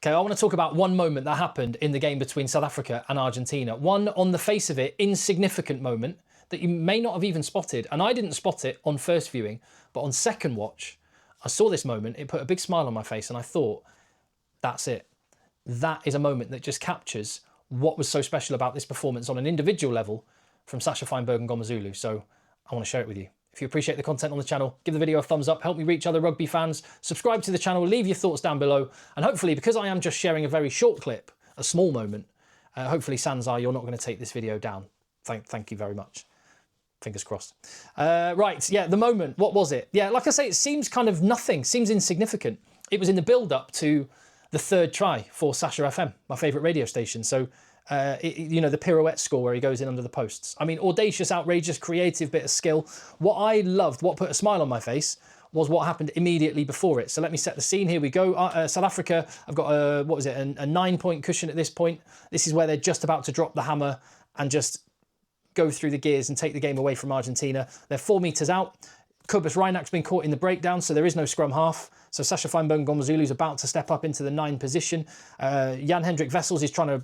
Okay, I want to talk about one moment that happened in the game between South Africa and Argentina. One, on the face of it, insignificant moment that you may not have even spotted. And I didn't spot it on first viewing, but on second watch, I saw this moment. It put a big smile on my face and I thought, that's it. That is a moment that just captures what was so special about this performance on an individual level from Sacha Feinberg-Mngomezulu. So I want to share it with you. If you appreciate the content on the channel, give the video a thumbs up, help me reach other rugby fans, subscribe to the channel, leave your thoughts down below. And hopefully, because I am just sharing a very short clip, a small moment, hopefully, Sanzar, you're not going to take this video down. Thank you very much. Fingers crossed. Right, yeah, the moment, what was it? Yeah, like I say, it seems kind of nothing, seems insignificant. It was in the build-up to the third try for Sacha FM, my favourite radio station. So, you know, the pirouette score where he goes in under the posts. I mean, audacious, outrageous, creative bit of skill. What I loved, what put a smile on my face, was what happened immediately before it. So let me set the scene. Here we go. South Africa, I've got a, what was it, a 9-point cushion at this point. This is where they're just about to drop the hammer and just go through the gears and take the game away from Argentina. They're 4 metres out. Cobus Reinach's been caught in the breakdown, so there is no scrum half. So Sacha Feinberg-Mngomezulu is about to step up into the 9 position. Jan-Hendrik Wessels is trying to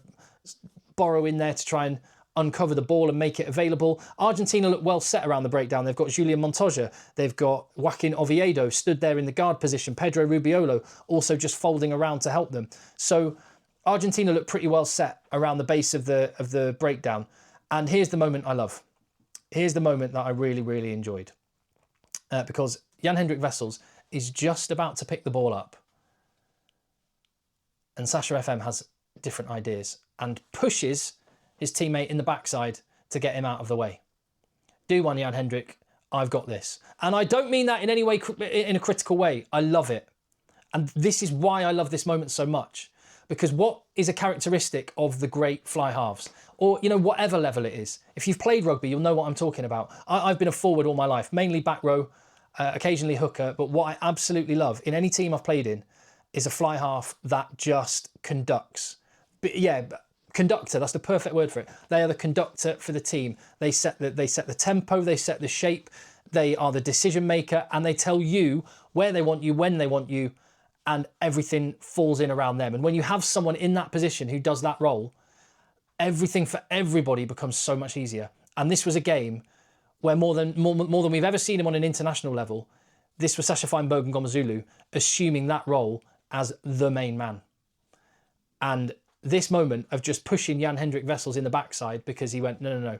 borrow in there to try and uncover the ball and make it available. Argentina look well set around the breakdown. They've got Julian Montoya. They've got Joaquin Oviedo stood there in the guard position. Pedro Rubiolo also just folding around to help them. So Argentina look pretty well set around the base of the breakdown. And here's the moment I love. Here's the moment that I really, really enjoyed. Because Jan-Hendrik Wessels is just about to pick the ball up. And Sacha FM has different ideas and pushes his teammate in the backside to get him out of the way. Do one, Jan-Hendrik. I've got this. And I don't mean that in any way, in a critical way. I love it. And this is why I love this moment so much. Because what is a characteristic of the great fly halves? Or, you know, whatever level it is. If you've played rugby, you'll know what I'm talking about. I've been a forward all my life, mainly back row, occasionally hooker. But what I absolutely love in any team I've played in is a fly half that just conducts. But yeah, conductor, that's the perfect word for it. They are the conductor for the team. They set the tempo, they set the shape, they are the decision maker, and they tell you where they want you, when they want you, and everything falls in around them. And when you have someone in that position who does that role, everything for everybody becomes so much easier. And this was a game where more than we've ever seen him on an international level, this was Sacha Feinberg-Mngomezulu assuming that role as the main man. And this moment of just pushing Jan-Hendrik Wessels in the backside because he went, no,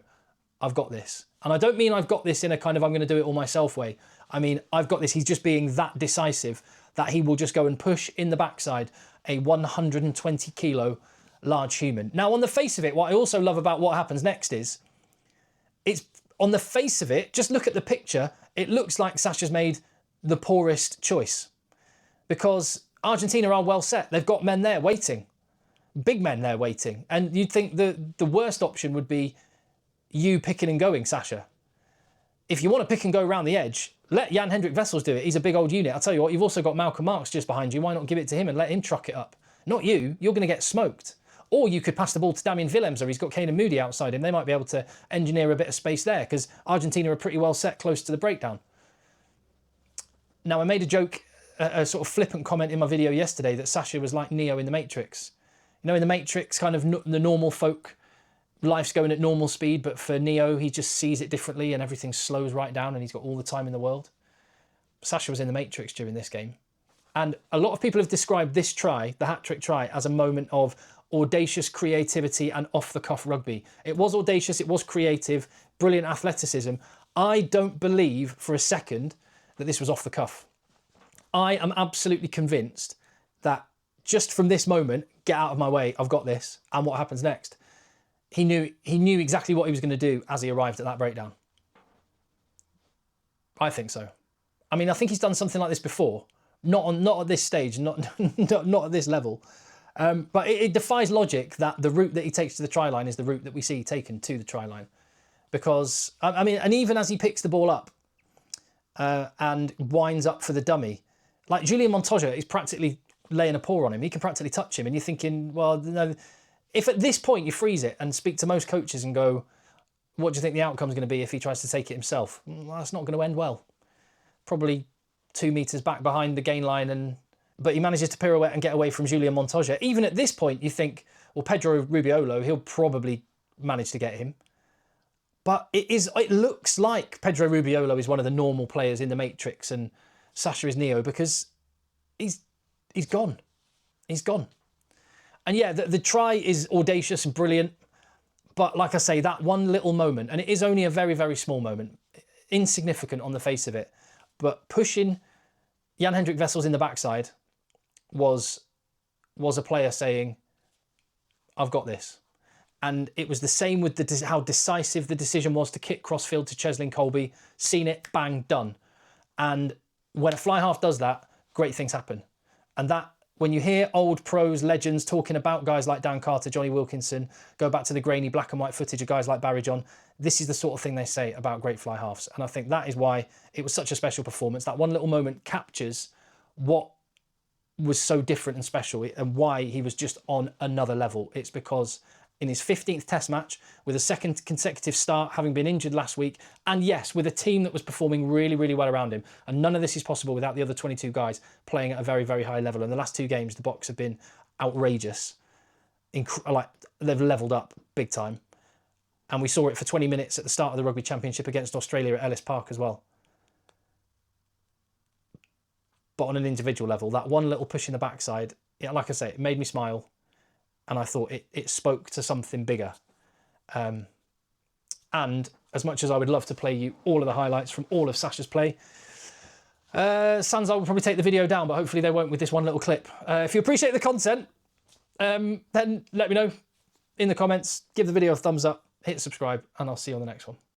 I've got this. And I don't mean I've got this in a kind of I'm going to do it all myself way. I mean, I've got this. He's just being that decisive that he will just go and push in the backside a 120 kilo large human. Now, on the face of it, what I also love about what happens next is, it's on the face of it, just look at the picture, it looks like Sacha's made the poorest choice. Because Argentina are well set. They've got men there waiting. Big men there waiting. And you'd think the worst option would be you picking and going, Sacha. If you want to pick and go around the edge, let Jan-Hendrik Wessels do it. He's a big old unit. I'll tell you what, you've also got Malcolm Marx just behind you. Why not give it to him and let him truck it up? Not you. You're going to get smoked. Or you could pass the ball to Damien Willems, or he's got Kane and Moody outside him. They might be able to engineer a bit of space there because Argentina are pretty well set close to the breakdown. Now, I made a joke, a sort of flippant comment in my video yesterday that Sacha was like Neo in The Matrix. You know, in The Matrix, kind of the normal folk, life's going at normal speed, but for Neo, he just sees it differently and everything slows right down and he's got all the time in the world. Sacha was in The Matrix during this game. And a lot of people have described this try, the hat-trick try, as a moment of audacious creativity and off-the-cuff rugby. It was audacious, it was creative, brilliant athleticism. I don't believe for a second that this was off the cuff. I am absolutely convinced that just from this moment, get out of my way, I've got this, and what happens next? He knew exactly what he was going to do as he arrived at that breakdown. I think so. I mean, I think he's done something like this before. Not at this stage, not at this level. But it defies logic that the route that he takes to the try line is the route that we see taken to the try line. Because, I mean, and even as he picks the ball up and winds up for the dummy, like Julian Montoya is practically laying a paw on him. He can practically touch him. And you're thinking, well, no, if at this point you freeze it and speak to most coaches and go, what do you think the outcome's going to be if he tries to take it himself? Well, that's not going to end well. Probably 2 meters back behind the gain line and but he manages to pirouette and get away from Julian Montoya. Even at this point, you think, well, Pedro Rubiolo, he'll probably manage to get him. But it looks like Pedro Rubiolo is one of the normal players in the Matrix and Sacha is Neo, because he's gone. He's gone. And yeah, the try is audacious and brilliant. But like I say, that one little moment, and it is only a very, very small moment, insignificant on the face of it, but pushing Jan-Hendrik Wessels in the backside was a player saying, I've got this. And it was the same with how decisive the decision was to kick crossfield to Cheslin Colby. Seen it, bang, done. And when a fly half does that, great things happen. And that, when you hear old pros, legends talking about guys like Dan Carter, Johnny Wilkinson, go back to the grainy black and white footage of guys like Barry John, this is the sort of thing they say about great fly halves. And I think that is why it was such a special performance. That one little moment captures what was so different and special and why he was just on another level. It's because in his 15th test match, with a second consecutive start, having been injured last week, and yes, with a team that was performing really, really well around him, and none of this is possible without the other 22 guys playing at a very, very high level. And the last two games, the Boks have been outrageous. Like, they've levelled up big time. And we saw it for 20 minutes at the start of the Rugby Championship against Australia at Ellis Park as well. But on an individual level, that one little push in the backside, like I say, it made me smile. And I thought it spoke to something bigger. And as much as I would love to play you all of the highlights from all of Sacha's play, Sansa will probably take the video down, but hopefully they won't with this one little clip. If you appreciate the content, then let me know in the comments. Give the video a thumbs up, hit subscribe, and I'll see you on the next one.